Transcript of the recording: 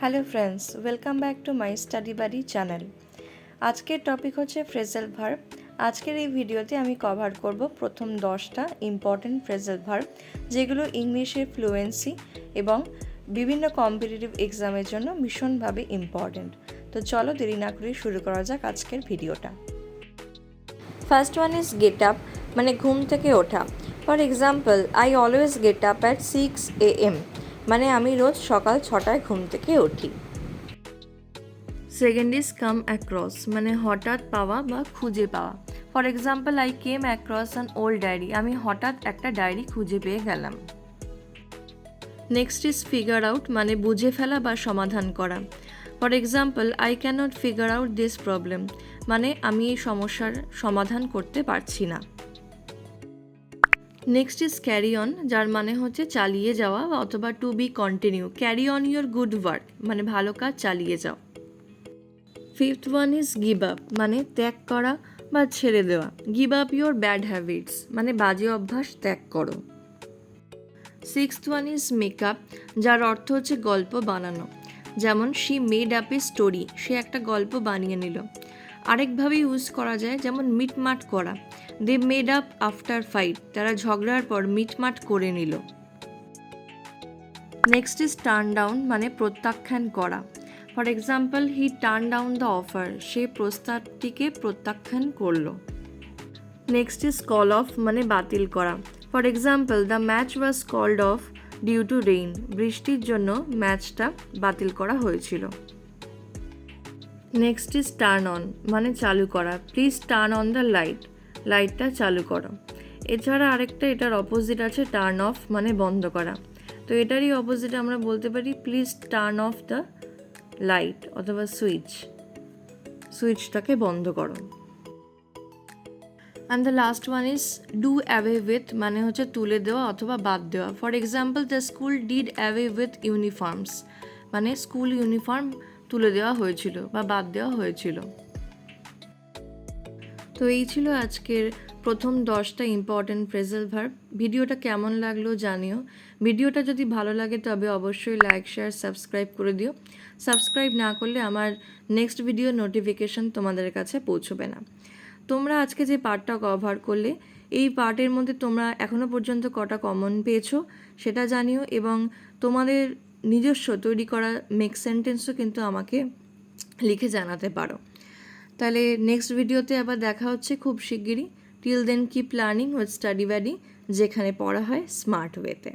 Hello friends, welcome back to my study buddy channel. আজকের topic হচ্ছে phrasal verb. আজকের এই ভিডিওতে আমি কভার করব প্রথম 10টা ইম্পর্টেন্ট ফ্রেজাল ভার্ব, যেগুলো ইংলিশের ফ্লুয়েন্সি এবং বিভিন্ন কম্পিটিটিভ এক্সামের জন্য ভীষণভাবে ইম্পর্টেন্ট। তো চলো দেরি না করে শুরু করা যাক আজকের ভিডিওটা। First one is get up, মানে ঘুম থেকে ওঠা। For example, I always get up at 6 AM, মানে আমি রোজ সকাল 6টায় ঘুম থেকে উঠি। সেকেন্ড ইজ কাম অ্যাক্রস, মানে হঠাৎ পাওয়া বা খুঁজে পাওয়া। For example, I came across an old diary, আমি হঠাৎ একটা ডায়েরি খুঁজে পেয়ে গেলাম। নেক্সট ইজ ফিগার আউট, মানে বুঝে ফেলা বা সমাধান করা। For example, I cannot figure out this problem, মানে আমি এই সমস্যার সমাধান করতে পারছি না। নেক্সট ইজ ক্যারি অন, যার মানে হচ্ছে চালিয়ে যাওয়া অথবা to be continue. Carry on your good work, মানে ভালো কাজ চালিয়ে যাও। Fifth one is give up, মানে ত্যাগ করা বা ছেড়ে দেওয়া। Give up your bad habits, মানে বাজে অভ্যাস ত্যাগ করো। Sixth one is make up, যার অর্থ হচ্ছে গল্প বানানো। যেমন she made up a story, সে একটা গল্প বানিয়ে নিল। আরেকভাবে ইউজ করা যায়, যেমন মিটমাট করা। They made up after fight, তারা ঝগড়ার পর মিটমাট করে নিল। নেক্সট ইজ টার্ন ডাউন, মানে প্রত্যাখ্যান করা। For example, he turn down the offer, সে প্রস্তাবটিকে প্রত্যাখ্যান করল। নেক্সট ইজ কল অফ, মানে বাতিল করা। For example, the match was called off due to rain, বৃষ্টির জন্য ম্যাচটা বাতিল করা হয়েছিল। নেক্সট ইজ টার্ন অন, মানে চালু করা। Please turn on the light, লাইটটা চালু করো। এছাড়া আরেকটা এটার অপোজিট আছে টার্ন অফ, মানে বন্ধ করা। তো এটারই অপোজিট আমরা বলতে পারি please turn off the light অথবা সুইচটাকে বন্ধ করো। And the last one is do away with, মানে হচ্ছে তুলে দেওয়া অথবা বাদ দেওয়া। For example, the school did away with uniforms, মানে স্কুল ইউনিফর্ম তুলে দেওয়া হয়েছিল বা বাদ দেওয়া হয়েছিল। তো এই ছিল আজকের প্রথম 10টা ইম্পর্টেন্ট ফ্রেজাল ভার্ব। ভিডিওটা কেমন লাগলো জানিও। ভিডিওটা যদি ভালো লাগে তবে অবশ্যই লাইক, শেয়ার, সাবস্ক্রাইব করে দিও। সাবস্ক্রাইব না করলে আমার নেক্সট ভিডিও নোটিফিকেশন তোমাদের কাছে পৌঁছবে না। তোমরা আজকে যে পার্টটা কভার করলে, এই পার্টের মধ্যে তোমরা এখনও পর্যন্ত কটা কমন পেয়েছো সেটা জানিও, এবং তোমাদের নিজস্ব তৈরি করা মেক সেন্টেন্সও কিন্তু আমাকে লিখে জানাতে পারো। তাহলে নেক্সট ভিডিওতে আবার দেখা হচ্ছে খুব শিগগিরই। Till then keep learning with study buddy, যেখানে পড়া হয় স্মার্ট ওয়েতে।